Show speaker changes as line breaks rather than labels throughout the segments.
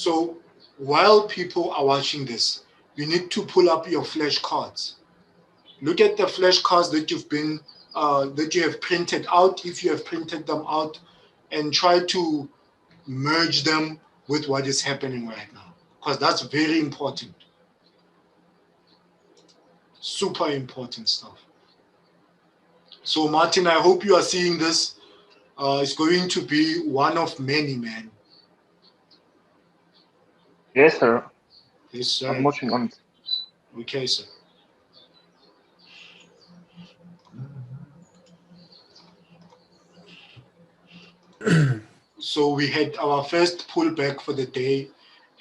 So while people are watching this, you need to pull up your flashcards. Look at the flashcards that that you have printed out, if you have printed them out, and try to merge them with what is happening right now, because that's very important. Super important stuff. So Martin, I hope you are seeing this. It's going to be one of many, man.
Yes, sir.
Yes, sir.
I'm watching on it.
Okay, sir. So we had our first pullback for the day,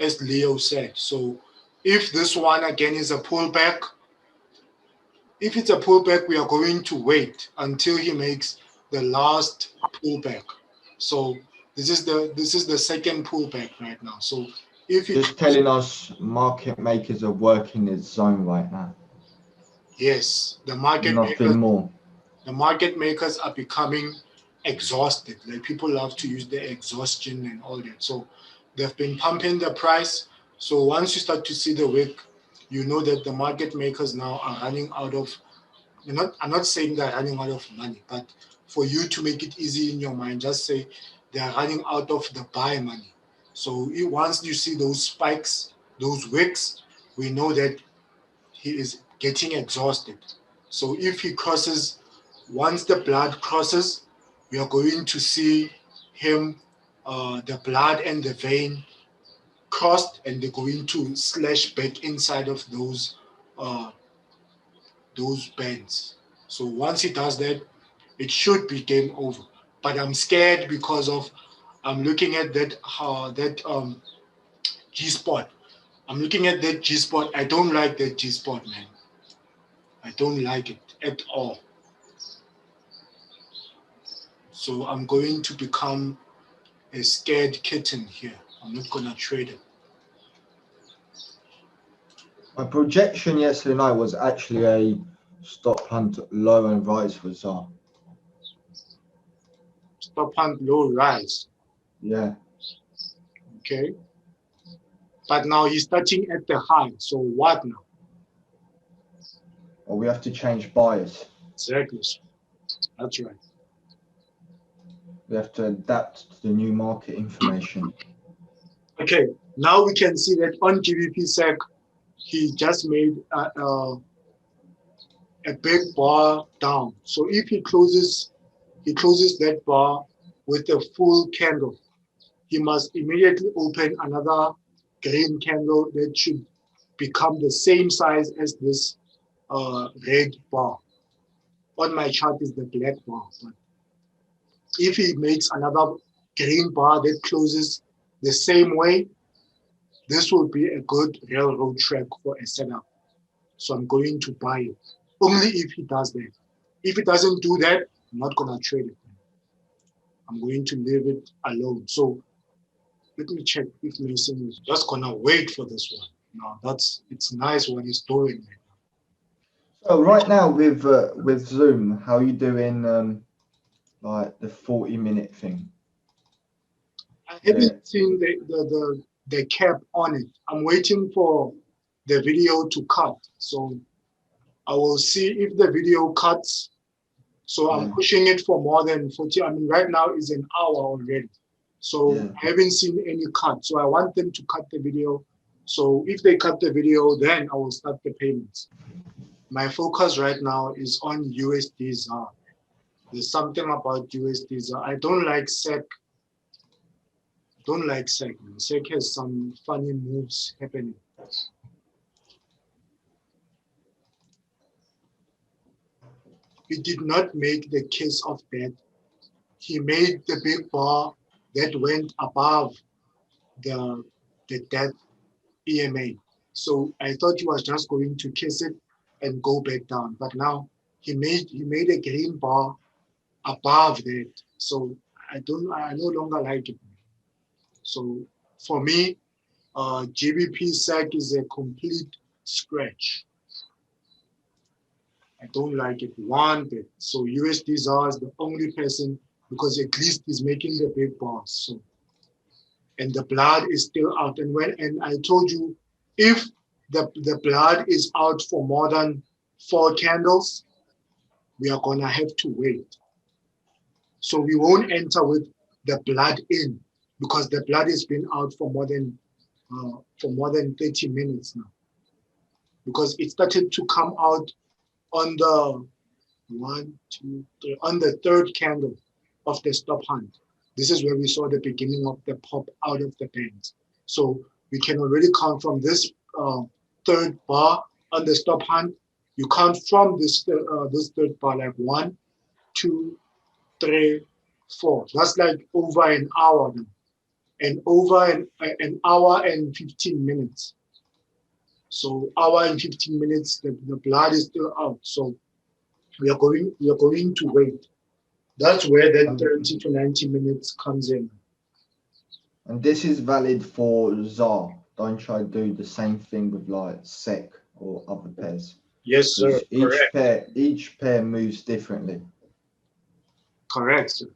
as Leo said. So if this one again is a pullback, if it's a pullback, we are going to wait until he makes the last pullback. So this is the second pullback right now. So if it
Just telling us market makers are working the zone right now.
yes, the market
Nothing
makers,
more.
the market makers are becoming exhausted. Like people love to use the exhaustion and all that. So they've been pumping the price. So once you start to see the wick, you know that the market makers now are running out of. I'm not saying they're running out of money, but for you to make it easy in your mind, just say they are running out of the buy money. So once you see those spikes, those wicks, we know that he is getting exhausted. So if he crosses, once the blood crosses, we are going to see him, the blood and the vein crossed, and they're going to slash back inside of those bands. So once he does that, it should be game over. But I'm scared because of I'm looking at that G spot. I'm looking at that G spot. I don't like that G spot, man. I don't like it at all. So I'm going to become a scared kitten here. I'm not gonna trade it.
My projection yesterday night was actually a stop hunt low and rise for ZAR.
Stop hunt low rise.
Yeah.
Okay. But now he's touching at the high. So what now?
Or we have to change bias.
Exactly. That's right.
We have to adapt to the new market information.
Okay. Now we can see that on GBP SEC, he just made a big bar down. So if he closes that bar with a full candle, he must immediately open another green candle that should become the same size as this red bar. On my chart is the black bar. But if he makes another green bar that closes the same way, this will be a good railroad track for a setup. So I'm going to buy it. Only if he does that. If he doesn't do that, I'm not gonna trade it. I'm going to leave it alone. So let me check if Mason is just gonna wait for this one. No, it's nice what he's doing.
So right now with Zoom, how are you doing like the 40-minute thing?
I haven't seen the cap on it. I'm waiting for the video to cut. So I will see if the video cuts. So I'm pushing it for more than 40. I mean, right now is an hour already. So I haven't seen any cut. So I want them to cut the video. So if they cut the video, then I will start the payments. My focus right now is on USD ZAR. There's something about USD ZAR. I don't like SEC. Don't like SEC. SEC has some funny moves happening. He did not make the case of that. He made the big bar that went above the death EMA. So I thought he was just going to kiss it and go back down. But now he made a green bar above that. So I no longer like it. So for me, GBP SEC is a complete scratch. I don't like it one bit. So USD ZAR is the only person because at least he's making the big bars. So and the blood is still out. And I told you, if the blood is out for more than 4 candles, we are gonna have to wait. So we won't enter with the blood in, because the blood has been out for more than 30 minutes now. Because it started to come out on the on the 3rd candle of the stop hunt. This is where we saw the beginning of the pop out of the bands. So we can already count from this 3rd bar on the stop hunt. You count from this 3rd bar, like 1, 2, 3, 4. That's like over an hour now, and over an hour and 15 minutes. So hour and 15 minutes, the blood is still out. So we are going to wait. That's where that 30 to 90 minutes comes in.
And this is valid for ZAR. Don't try to do the same thing with like SEC or other pairs.
Yes, sir.
Each pair moves differently.
Correct, sir.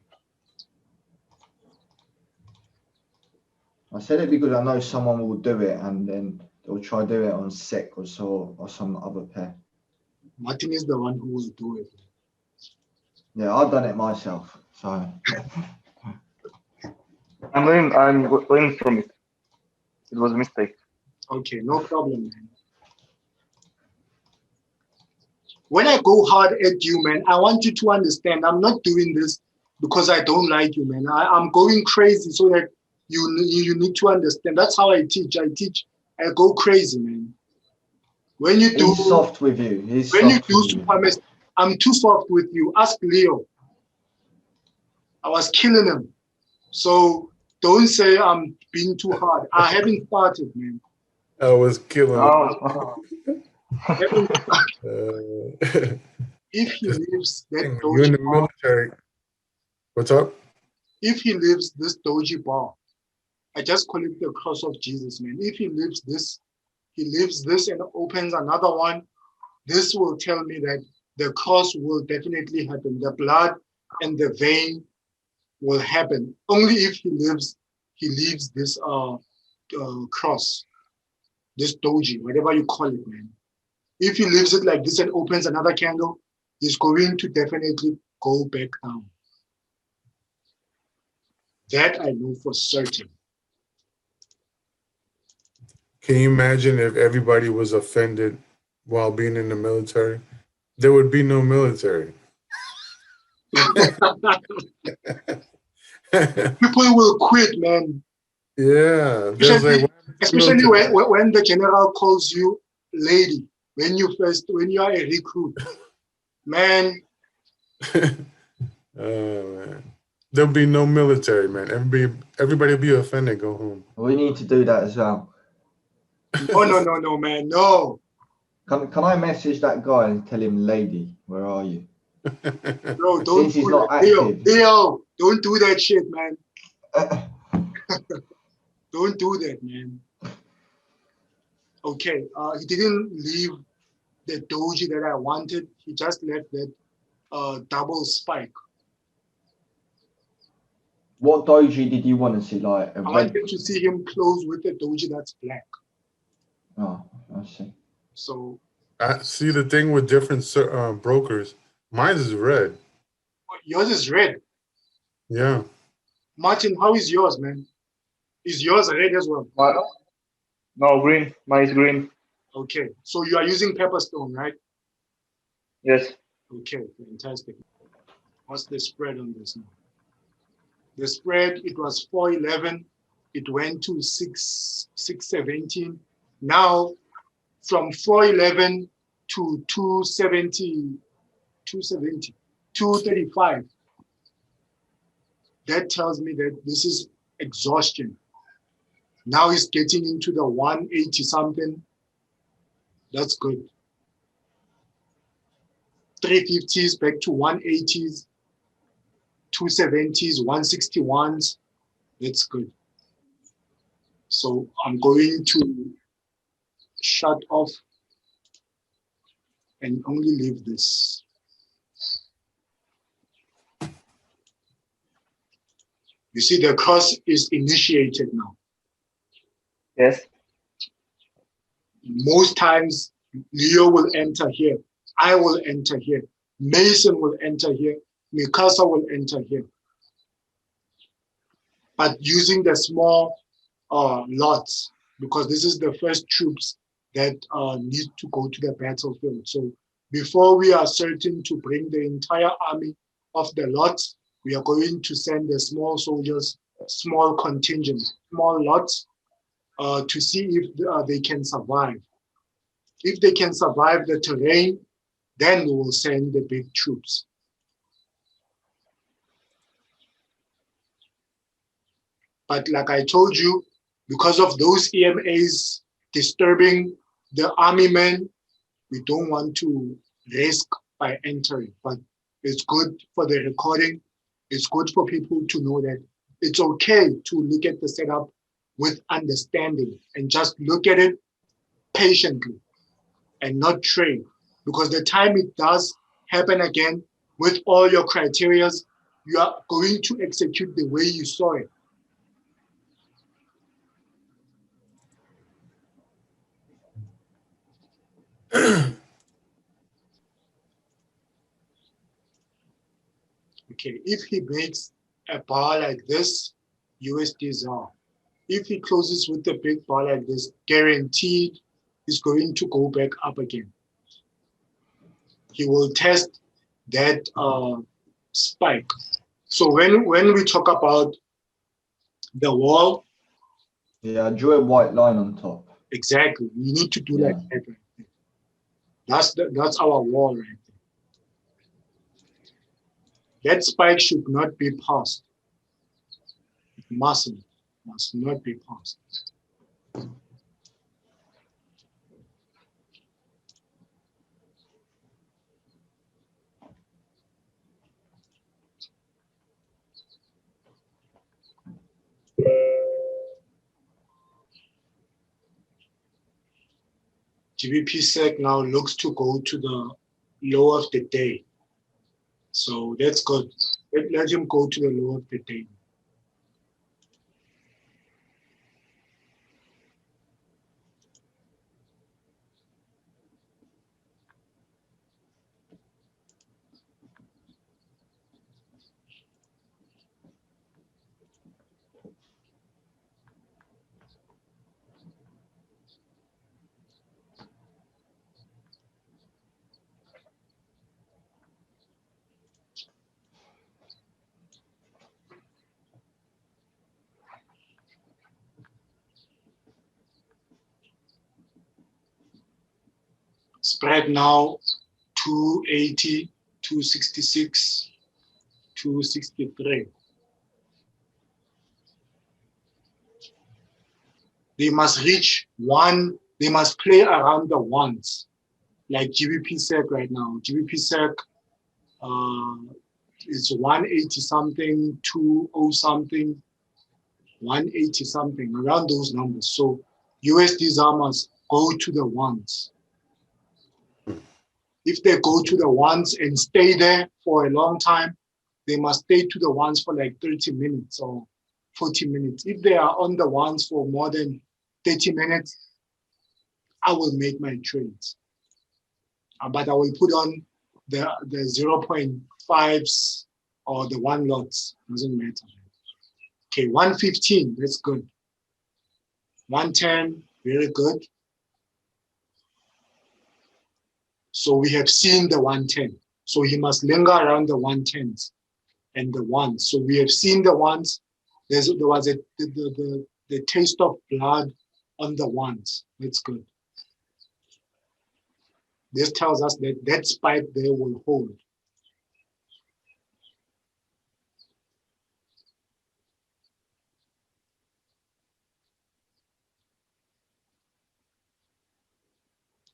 I said it because I know someone will do it and then they'll try to do it on SEC or some other pair.
Martin is the one who will do it.
Yeah, I've done it myself. So
I'm learning from it. It was a mistake.
Okay, no problem, man. When I go hard at you, man, I want you to understand I'm not doing this because I don't like you, man. I'm going crazy so that you need to understand. That's how I teach. I go crazy, man. When you do
he's soft with you.
When you do supremacy, I'm too soft with you. Ask Leo. I was killing him. So don't say I'm being too hard. I haven't started, man.
I was killing
Oh.
If he leaves that
you're in the
doji bar,
military. What's up?
if he leaves this doji bar, I just call it the cross of Jesus, man. If he leaves this and opens another one, this will tell me that the cross will definitely happen. The blood and the vein will happen only if he leaves this cross, this doji, whatever you call it, man. If he leaves it like this and opens another candle, he's going to definitely go back down. That I know for certain.
Can you imagine if everybody was offended while being in the military? There would be no military.
People will quit, man.
Yeah.
Especially when the general calls you lady, when you are a recruit. Man.
Man. There'll be no military, man. Everybody will be offended, go home.
We need to do that as well.
No, man, no.
Can I message that guy and tell him, lady, where are you?
Bro, don't
Since he's not active.
Leo, don't do that shit, man. Don't do that, man. Okay, he didn't leave the doji that I wanted. He just left that double spike.
What doji did you want to see? Like a
I
red?
wanted to see him close with a doji that's black.
Oh, I see.
So
I see the thing with different brokers. Mine is red.
yours is red.
Yeah.
Martin, how is yours, man? Is yours red as well?
No, green. Mine is green.
Okay, so you are using pepperstone, right?
Yes.
Okay, fantastic. What's the spread on this now? The spread, it was 411. It went to 617. Now, from 411 to 235. That tells me that this is exhaustion. Now it's getting into the 180 something. That's good. 350s back to 180s, 270s, 161s. That's good. So I'm going to shut off and only leave this. You see, the cross is initiated now.
Yes.
Most times, Leo will enter here. I will enter here. Mason will enter here. Mikasa will enter here. But using the small lots, because this is the first troops that need to go to the battlefield. So before we are certain to bring the entire army of the lots, we are going to send the small soldiers, small contingent, small lots to see if they can survive. If they can survive the terrain, then we will send the big troops. But like I told you, because of those EMAs disturbing the army men, we don't want to risk by entering. But it's good for the recording. It's good for people to know that it's okay to look at the setup with understanding and just look at it patiently and not train. Because the time it does happen again with all your criterias, you are going to execute the way you saw it. Okay, if he makes a bar like this, USD ZAR. If he closes with a big bar like this, guaranteed he's going to go back up again. He will test that spike. So when we talk about the wall,
Yeah, draw a white line on top.
exactly, we need to do
Yeah.
like that. That's our wall right there. That spike should not be passed. It must not be passed. GBP SEC now looks to go to the low of the day. So that's good. Let him go to the low of the day. Spread now 280, 266, 263. They must reach one, they must play around the ones, like GBP SEC right now. GBP SEC is 180 something, 20 something, 180 something, around those numbers. So USD ZAR must go to the ones. If they go to the ones and stay there for a long time, they must stay to the ones for like 30 minutes or 40 minutes. If they are on the ones for more than 30 minutes, I will make my trades. But I will put on the 0.5s or the one lots, doesn't matter. Okay, 115, that's good. 110, very good. So we have seen the 110. So he must linger around the 110s and the ones. So we have seen the ones. There was the taste of blood on the ones. That's good. This tells us that that spike there will hold.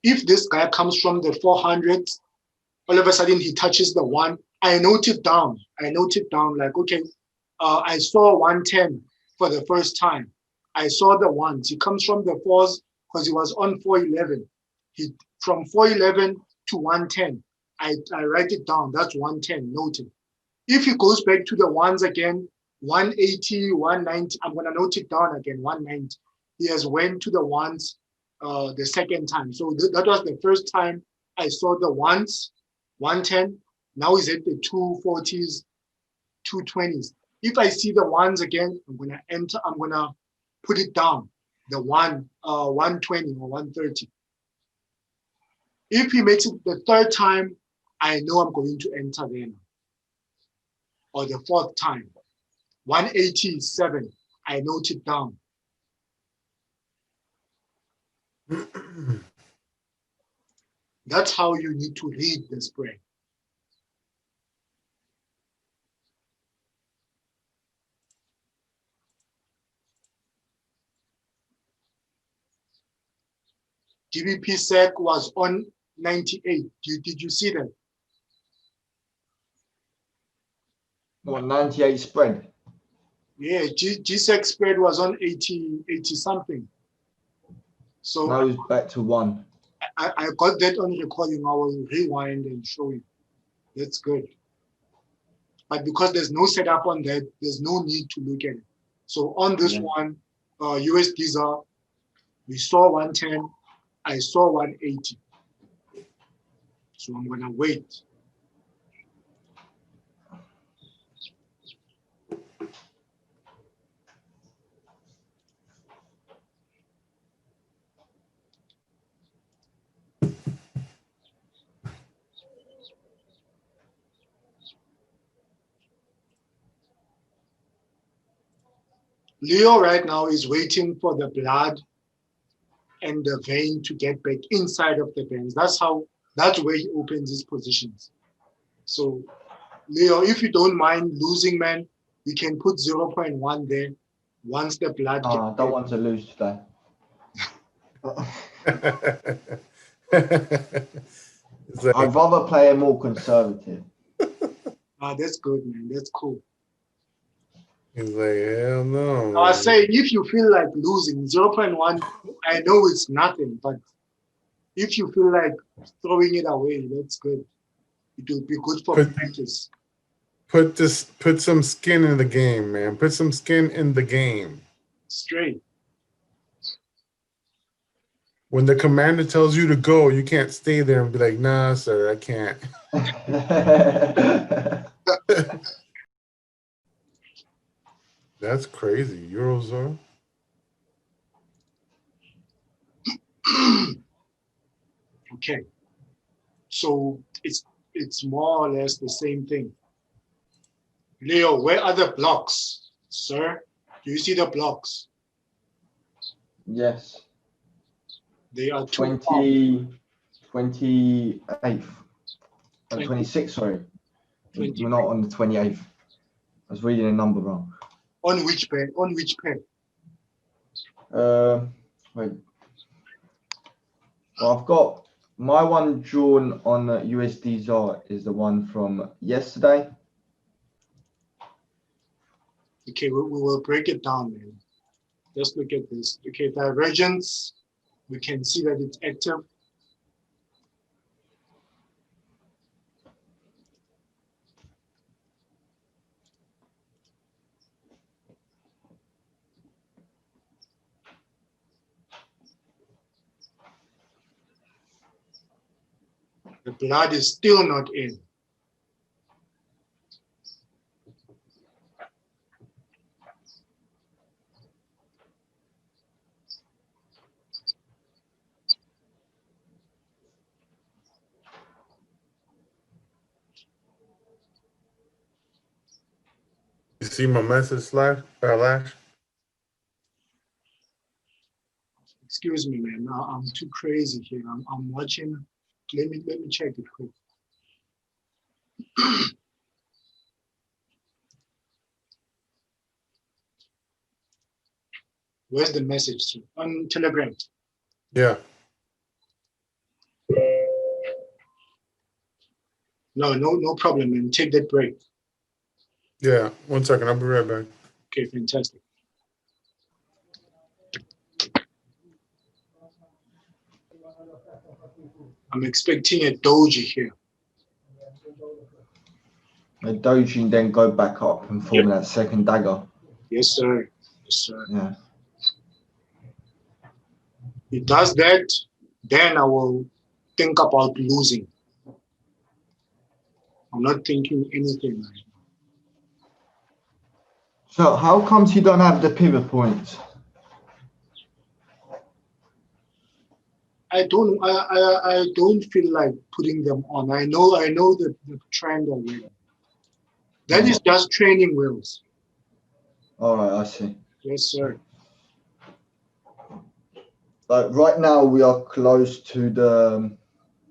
If this guy comes from the 400s, all of a sudden he touches the one, I note it down. I note it down like, okay, I saw 110 for the first time. I saw the ones. He comes from the fours because he was on 411. He from 411 to 110. I write it down. That's 110, noted. If he goes back to the ones again, 180, 190, I'm gonna note it down again, 190. he has went to the ones the second time. So that was the first time I saw the ones, 110. Now he's at the 240s, 220s. If I see the ones again, I'm gonna enter. I'm gonna put it down. The 120 or 130. If he makes it the third time, I know I'm going to enter there now. Or the fourth time, 187. I note it down. That's how you need to read the spread. GBP SEC was on 98. Did you see that?
What, 98 spread?
Yeah, GSEC spread was on 80 something. So
now it's back to 1.
I got that on recording. I will rewind and show you. That's good. But because there's no setup on that, there's no need to look at it. So on this one, USD ZAR, we saw 110. I saw 180. So I'm gonna wait. Leo right now is waiting for the blood and the vein to get back inside of the veins. That's where he opens his positions. So Leo, if you don't mind losing, man, you can put 0.1 there once the blood
I don't want to lose today.
Like,
I'd rather play a more conservative.
That's good, man. That's cool.
he's like, hell no.
I was saying, if you feel like losing 0.1, I know it's nothing, but if you feel like throwing it away, that's good. It will be good for practice.
Put some skin in the game, man. Put some skin in the game.
Straight.
When the commander tells you to go, you can't stay there and be like, nah, sir, I can't. That's crazy. Eurozone.
Okay. So it's more or less the same thing. Leo, where are the blocks, sir? Do you see the blocks?
Yes.
They are
28th. 26, sorry.
20.
We're not on the 28th. I was reading a number wrong.
On which pen? On which pen?
Wait. Well, I've got my one drawn on the USD ZAR is the one from yesterday.
Okay, we will break it down, man. Just look at this. Okay, divergence. We can see that it's active. The blood is still not in.
You see my message, Lash?
Excuse me, man. I'm too crazy here. I'm watching. Let me check it quick. Where's the message? On Telegram.
Yeah.
No problem, man. Take that break.
Yeah. 1 second. I'll be right back.
Okay, fantastic. I'm expecting a doji here.
A doji and then go back up and form that second dagger.
Yes, sir. Yes, sir.
Yeah.
He does that, then I will think about losing. I'm not thinking anything right now.
So how comes you don't have the pivot points?
I don't feel like putting them on. I know the trend already. That is just training wheels.
All right, I see.
Yes, sir.
Like right now, we are close to the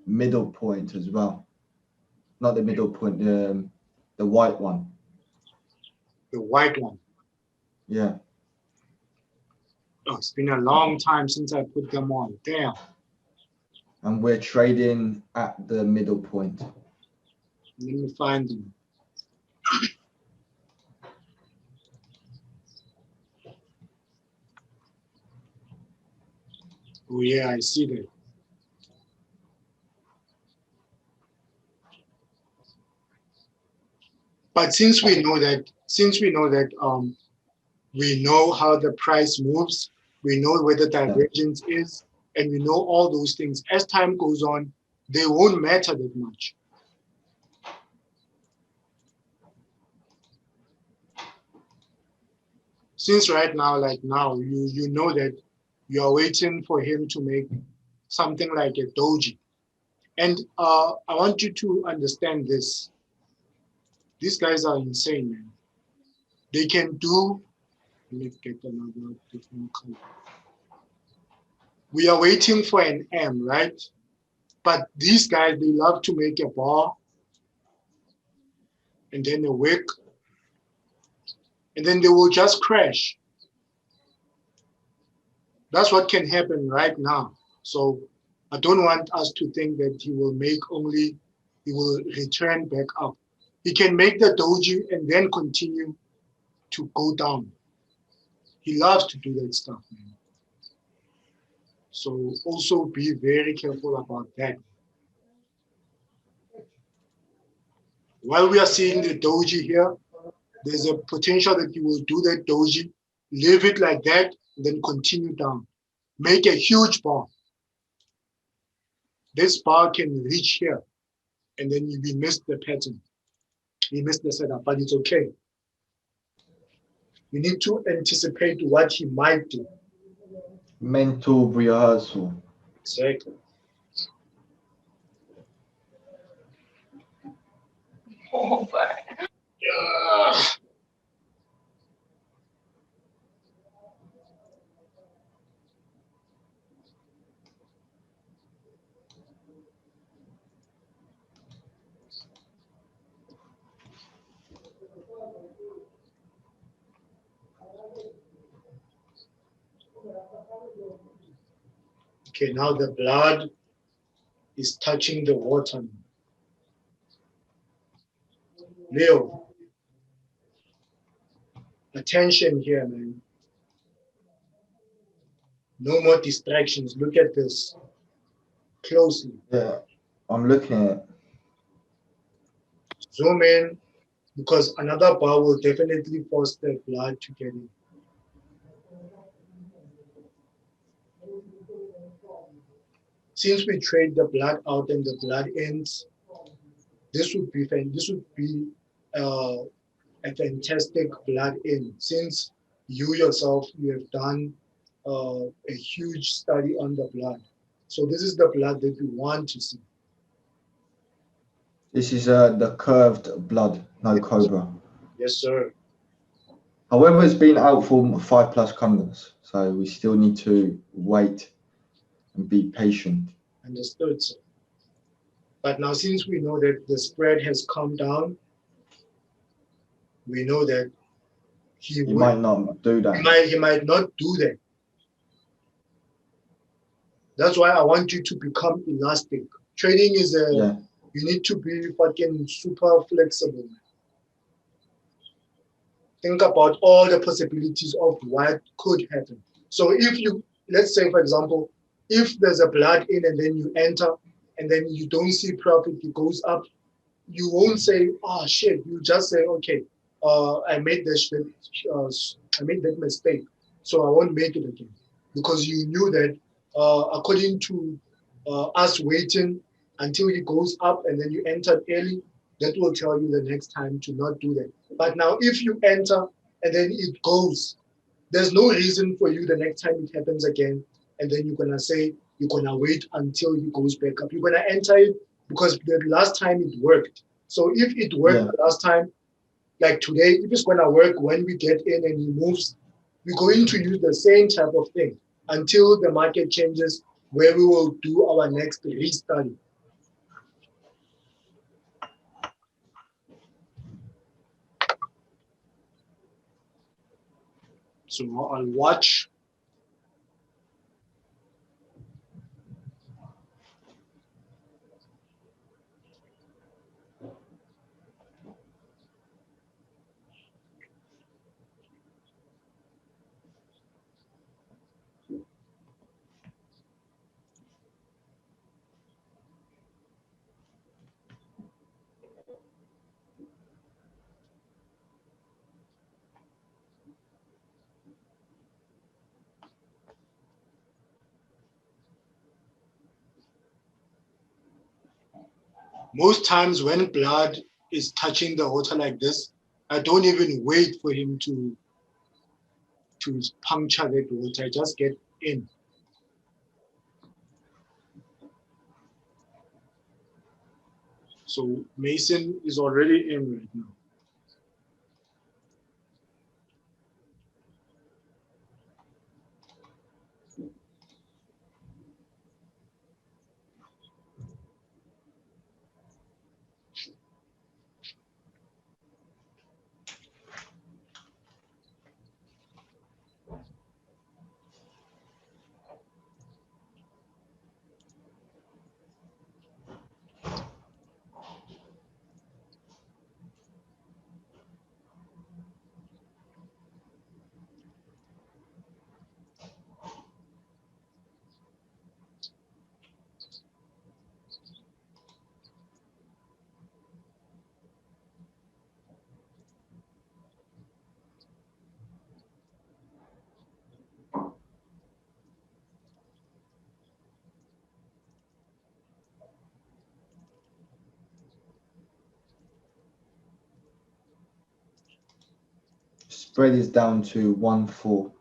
middle point as well. Not the middle point, the white one.
The white one.
Yeah.
Oh, it's been a long time since I put them on. Damn.
And we're trading at the middle point.
Let me find them. Oh yeah, I see that. But since we know that, we know how the price moves, we know where the divergence is, and we know all those things. As time goes on, they won't matter that much. Since right now, like now, you know that you are waiting for him to make something like a doji. And I want you to understand this. These guys are insane, man. They can do, let's get another different color. We are waiting for an M, right? But these guys, they love to make a bar and then a wick, and then they will just crash. That's what can happen right now. So I don't want us to think that he will return back up. He can make the doji and then continue to go down. He loves to do that stuff, man. So also be very careful about that. While we are seeing the doji here, there's a potential that you will do that doji, leave it like that, and then continue down. Make a huge bar. This bar can reach here, and then we missed the pattern. We missed the setup, but it's okay. We need to anticipate what he might do.
Mental rehearsal.
Exactly. Oh, yeah. Okay, now the blood is touching the water. Leo, attention here, man. No more distractions. Look at this closely.
Yeah, I'm looking at it.
Zoom in, because another bar will definitely force the blood to get in. Since we trade the blood out and the blood ends, this would be a fantastic blood in. Since you yourself, you have done a huge study on the blood. So this is the blood that we want to see.
This is the curved blood, no cobra.
Yes, sir.
However, it's been out for 5+ candles, so we still need to wait and be patient.
Understood, sir. But now since we know that the spread has come down, we know that he
might not do that.
He might not do that. That's why I want you to become elastic. Trading is you need to be fucking super flexible. Think about all the possibilities of what could happen. So if you, let's say for example, if there's a blood in and then you enter and then you don't see profit, it goes up, you won't say, oh shit, you just say, okay, I made that mistake, so I won't make it again. Because you knew that according to us waiting until he goes up and then you entered early, that will tell you the next time to not do that. But now if you enter and then it goes, there's no reason for you the next time it happens again, and then you're gonna say you're gonna wait until he goes back up. You're gonna enter it because the last time it worked. So if it worked the last time, like today, if it's gonna work when we get in and he moves, we're going to use the same type of thing until the market changes, where we will do our next restudy. So I'll watch. Most times when blood is touching the water like this, I don't even wait for him to puncture that water. I just get in. So Mason is already in right now.
Spread is down to 1-4.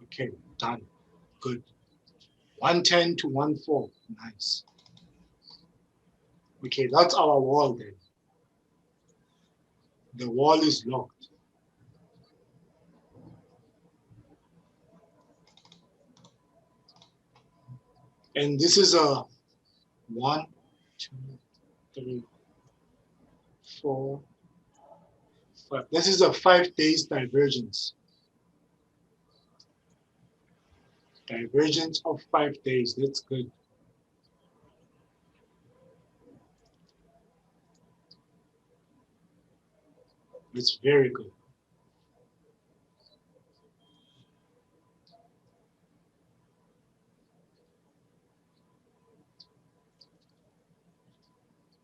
Okay, done. Good. 110 to 1-4. Nice. Okay, that's our wall then. The wall is locked. And this is a 1, 2, 3, 4, 5. This is a 5 days divergence. Divergence of 5 days. That's good. That's very good.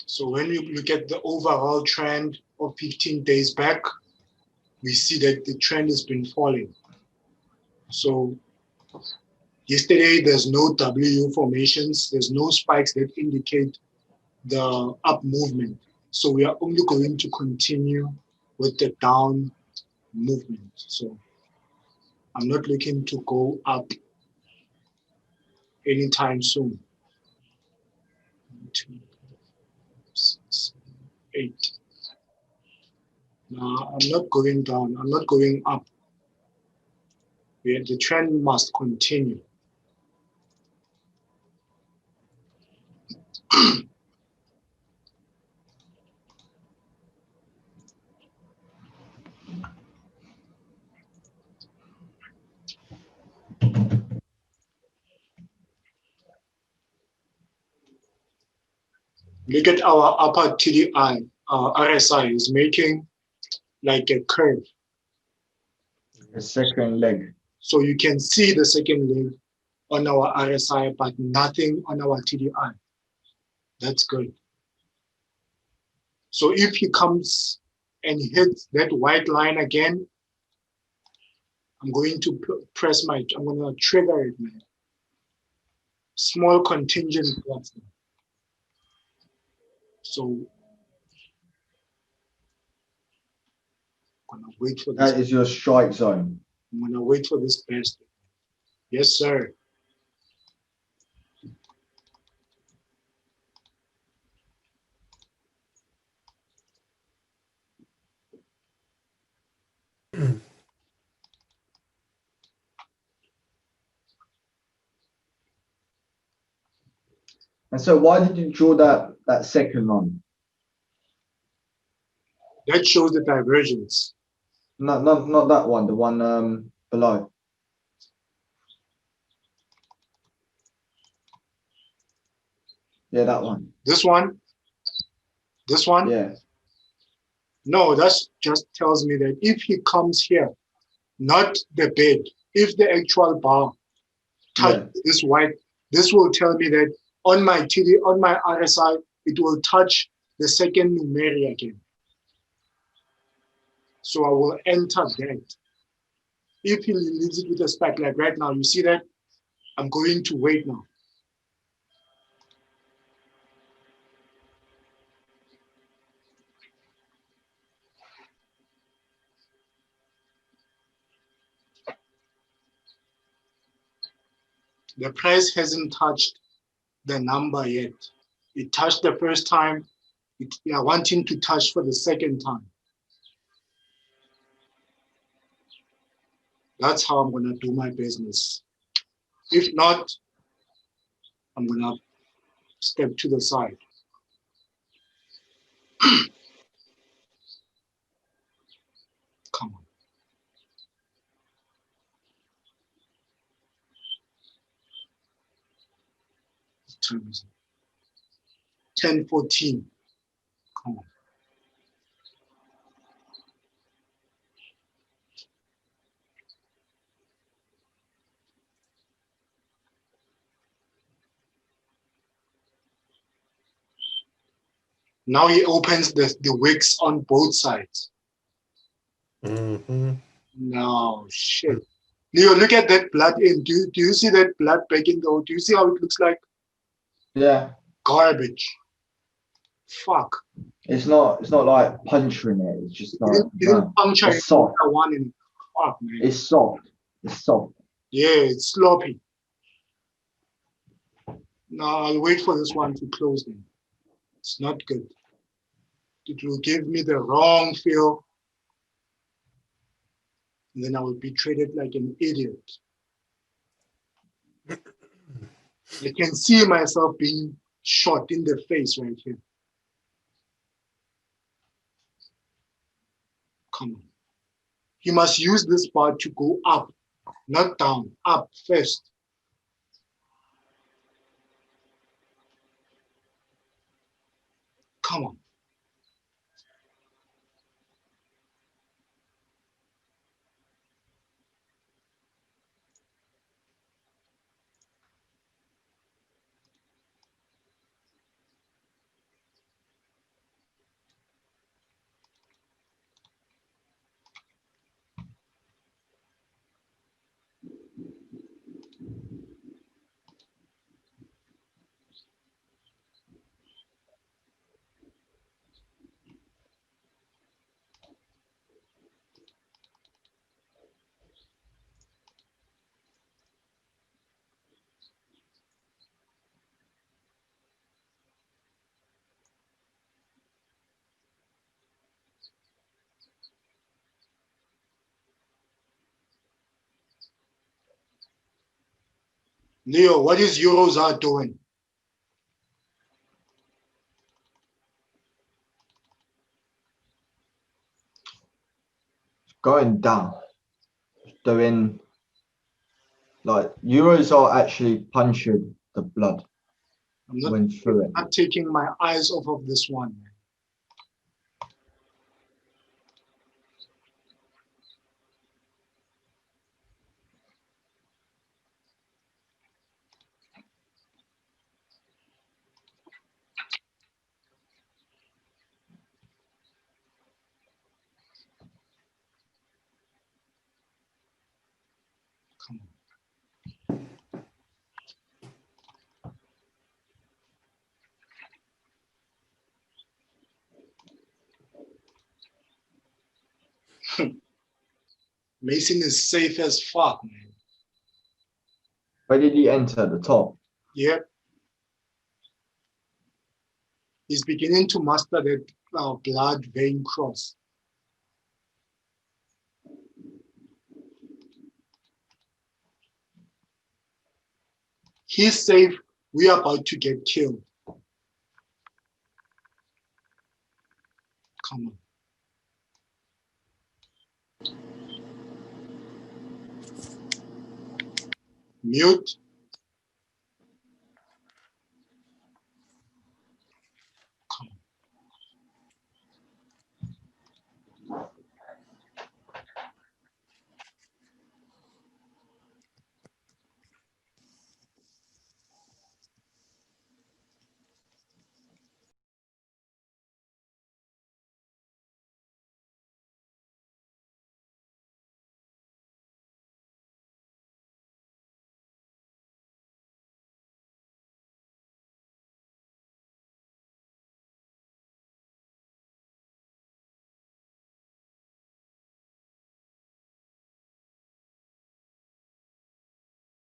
So when we look at the overall trend of 15 days back, we see that the trend has been falling. So yesterday, there's no W formations. There's no spikes that indicate the up movement. So we are only going to continue with the down movement. So I'm not looking to go up anytime soon. 1, 2, 6, 8. No, I'm not going down. I'm not going up. The trend must continue. Look at our upper TDI. Our RSI is making like a curve.
The second leg.
So you can see the second leg on our RSI, but nothing on our TDI. That's good. So if he comes and hits that white line again, I'm going to press I'm going to trigger it, man. Small contingent cluster. So I'm going to wait for this.
That is your strike zone.
I'm going to wait for this best. Yes, sir.
And so why did you draw that second line?
That shows the divergence.
Not that one, the one below. Yeah, that one.
This one? This one?
Yeah.
No, that just tells me that if he comes here, not the bed, if the actual bar touches this white, this will tell me that on my TD, on my RSI, it will touch the second numeric again. So I will enter that. If he leaves it with a spike, like right now, you see that? I'm going to wait now. The price hasn't touched the number yet. It touched the first time. I want him to touch for the second time. That's how I'm going to do my business. If not, I'm going to step to the side. Come on. What time is it? 10:14. Come on. Now he opens the wicks on both sides.
Mm-hmm.
No, shit. Leo, look at that blood in. Do you see that blood back in the? Do you see how it looks like?
Yeah.
Garbage. Fuck.
It's not like puncturing it. It's just like
It didn't puncture
it's soft.
one in it. Fuck, man.
It's soft. It's soft.
Yeah, it's sloppy. Now I'll wait for this one to close then. It's not good. It will give me the wrong feel. And then I will be treated like an idiot. I can see myself being shot in the face right here. Come on. You must use this bar to go up, not down, up first. Come on. Leo, what is ZAR doing?
Going down. Doing like euros are actually punctured the blood. Went through it.
I'm not taking my eyes off of this one. Come on. Mason is safe as fuck, man.
Where did he enter? The top.
Yep. He's beginning to master that blood vein cross. He's safe. We are about to get killed. Come on. Mute.